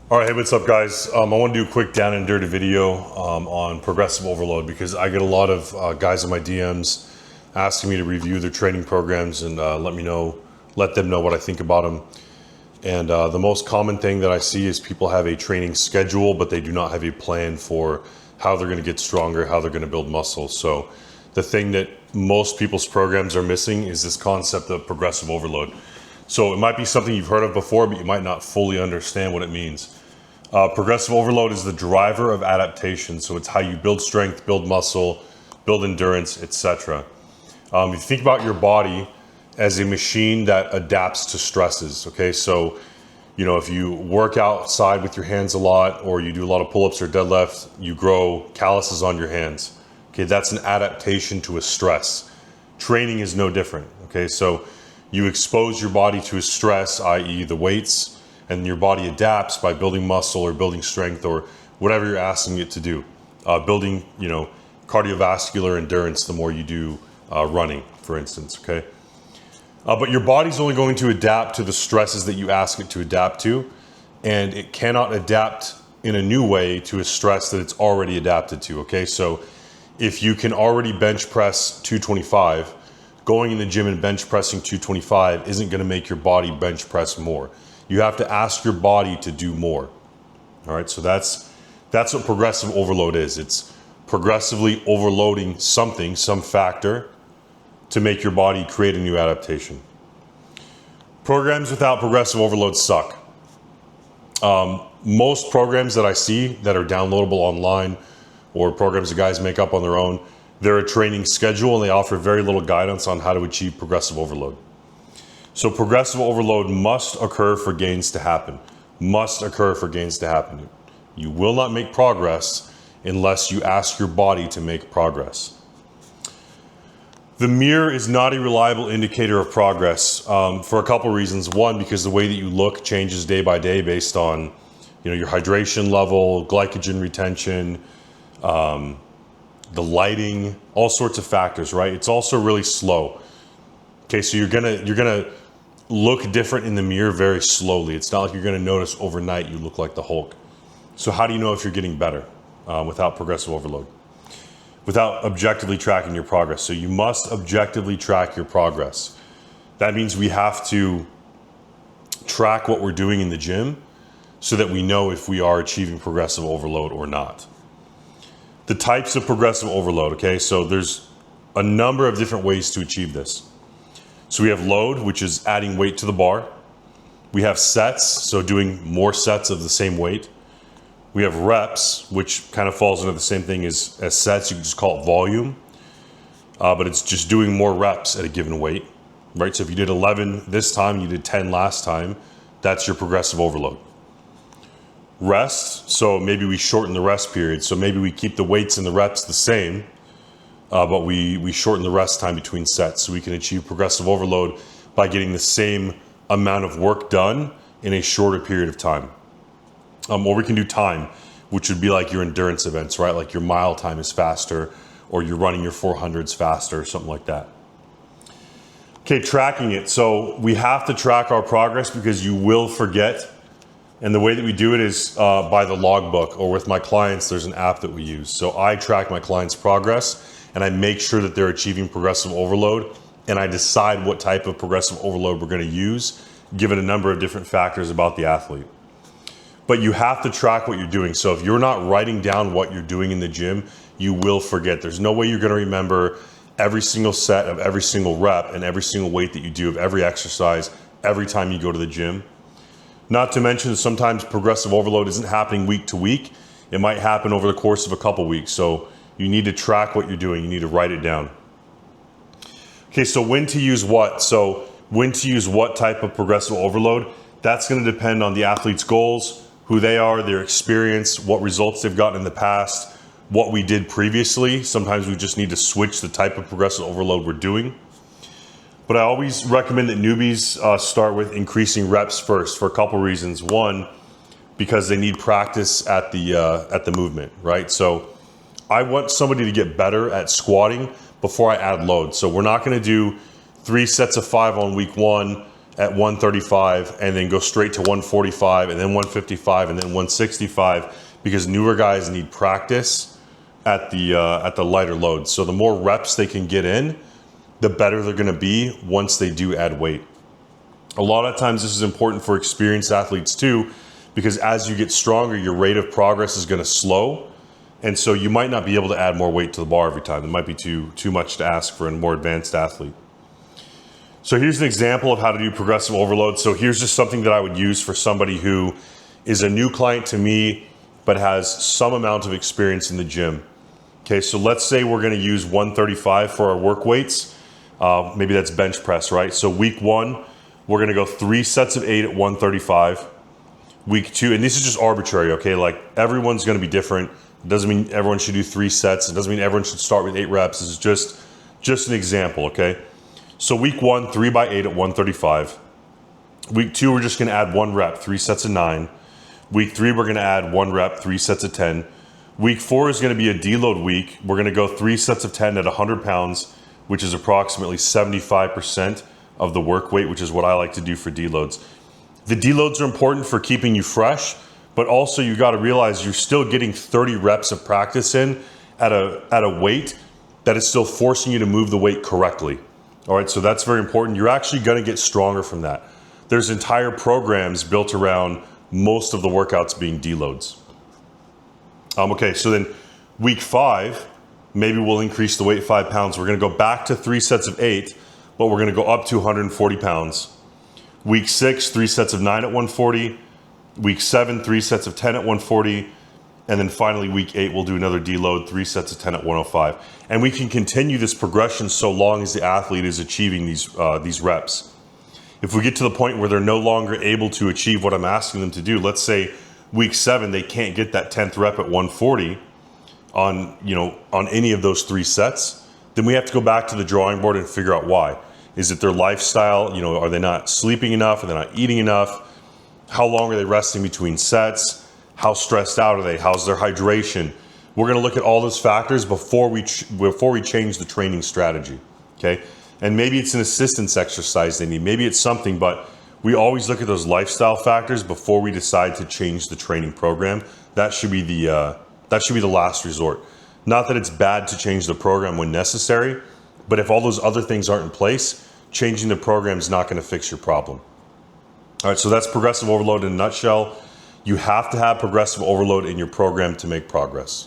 All right, hey, what's up, guys? I want to do a quick down and dirty video on progressive overload because I get a lot of guys in my DMs asking me to review their training programs and let them know what I think about them. And the most common thing that I see is people have a training schedule, but they do not have a plan for how they're going to get stronger, how they're going to build muscle. So the thing that most people's programs are missing is this concept of progressive overload. So it might be something you've heard of before, but you might not fully understand what it means. Progressive overload is the driver of adaptation. So it's how you build strength, build muscle, build endurance, etc. If you think about your body as a machine that adapts to stresses, okay? So, if you work outside with your hands a lot, or you do a lot of pull-ups or deadlifts, you grow calluses on your hands. Okay, that's an adaptation to a stress. Training is no different, okay? So you expose your body to a stress, i.e. the weights, and your body adapts by building muscle or building strength or whatever you're asking it to do. Building, cardiovascular endurance the more you do running, for instance, okay? But your body's only going to adapt to the stresses that you ask it to adapt to, and it cannot adapt in a new way to a stress that it's already adapted to, okay? So if you can already bench press 225, going in the gym and bench pressing 225 isn't gonna make your body bench press more. You have to ask your body to do more, all right? So that's what progressive overload is. It's progressively overloading something, some factor, to make your body create a new adaptation. Programs without progressive overload suck. Most programs that I see that are downloadable online or programs that guys make up on their own, they're a training schedule and they offer very little guidance on how to achieve progressive overload. So progressive overload must occur for gains to happen. Must occur for gains to happen. You will not make progress unless you ask your body to make progress. The mirror is not a reliable indicator of progress for a couple reasons. One, because the way that you look changes day by day based on your hydration level, glycogen retention, the lighting, all sorts of factors, right? It's also really slow. Okay, so you're gonna look different in the mirror very slowly. It's not like you're gonna notice overnight you look like the Hulk. So how do you know if you're getting better without progressive overload? Without objectively tracking your progress. So you must objectively track your progress. That means we have to track what we're doing in the gym so that we know if we are achieving progressive overload or not. The types of progressive overload, okay? So there's a number of different ways to achieve this. So we have load, which is adding weight to the bar. We have sets, so doing more sets of the same weight. We have reps, which kind of falls into the same thing as sets. You can just call it volume, but it's just doing more reps at a given weight, right? So if you did 11 this time, you did 10 last time, that's your progressive overload. Rest, so maybe we shorten the rest period. So maybe we keep the weights and the reps the same, but we shorten the rest time between sets so we can achieve progressive overload by getting the same amount of work done in a shorter period of time. Or we can do time, which would be like your endurance events, right? Like your mile time is faster, or you're running your 400s faster, or something like that. Okay, tracking it. So we have to track our progress because you will forget. And the way that we do it is by the logbook, or with my clients, there's an app that we use. So I track my clients' progress and I make sure that they're achieving progressive overload. And I decide what type of progressive overload we're gonna use, given a number of different factors about the athlete. But you have to track what you're doing. So if you're not writing down what you're doing in the gym, you will forget. There's no way you're gonna remember every single set of every single rep and every single weight that you do of every exercise every time you go to the gym. Not to mention sometimes progressive overload isn't happening week to week. It might happen over the course of a couple weeks. So you need to track what you're doing. You need to write it down. Okay, so when to use what? So when to use what type of progressive overload? That's gonna depend on the athlete's goals, who they are, their experience, what results they've gotten in the past, what we did previously. Sometimes we just need to switch the type of progressive overload we're doing. But I always recommend that newbies start with increasing reps first for a couple reasons. One, because they need practice at the movement, right? So I want somebody to get better at squatting before I add load. So we're not gonna do 3 sets of 5 on week 1 at 135 and then go straight to 145 and then 155 and then 165, because newer guys need practice at the lighter loads. So the more reps they can get in, the better they're going to be once they do add weight. A lot of times this is important for experienced athletes too, because as you get stronger, your rate of progress is going to slow. And so you might not be able to add more weight to the bar every time. It might be too much to ask for a more advanced athlete. So here's an example of how to do progressive overload. So here's just something that I would use for somebody who is a new client to me, but has some amount of experience in the gym. Okay, so let's say we're gonna use 135 for our work weights. Maybe that's bench press, right? So week 1, we're gonna go 3 sets of 8 at 135. Week 2, and this is just arbitrary, okay? Like everyone's gonna be different. It doesn't mean everyone should do 3 sets. It doesn't mean everyone should start with 8 reps. This is just an example, okay? So week 1, 3 by 8 at 135. Week 2, we're just gonna add 1 rep, 3 sets of 9. Week 3, we're gonna add 1 rep, 3 sets of 10. Week 4 is gonna be a deload week. We're gonna go 3 sets of 10 at 100 pounds, which is approximately 75% of the work weight, which is what I like to do for deloads. The deloads are important for keeping you fresh, but also you gotta realize you're still getting 30 reps of practice in at a weight that is still forcing you to move the weight correctly. All right, so that's very important. You're actually gonna get stronger from that. There's entire programs built around most of the workouts being deloads. Okay, so then week 5, maybe we'll increase the weight 5 pounds. We're gonna go back to 3 sets of 8, but we're gonna go up to 140 pounds. Week 6, 3 sets of 9 at 140. Week 7, 3 sets of 10 at 140. And then finally, week 8, we'll do another deload, 3 sets of 10 at 105. And we can continue this progression so long as the athlete is achieving these reps. If we get to the point where they're no longer able to achieve what I'm asking them to do, let's say week 7, they can't get that 10th rep at 140 on any of those 3 sets, then we have to go back to the drawing board and figure out why. Is it their lifestyle? Are they not sleeping enough? Are they not eating enough? How long are they resting between sets? How stressed out are they? How's their hydration? We're gonna look at all those factors before we change the training strategy, okay? And maybe it's an assistance exercise they need. Maybe it's something, but we always look at those lifestyle factors before we decide to change the training program. That should be the last resort. Not that it's bad to change the program when necessary, but if all those other things aren't in place, changing the program is not gonna fix your problem. All right, so that's progressive overload in a nutshell. You have to have progressive overload in your program to make progress.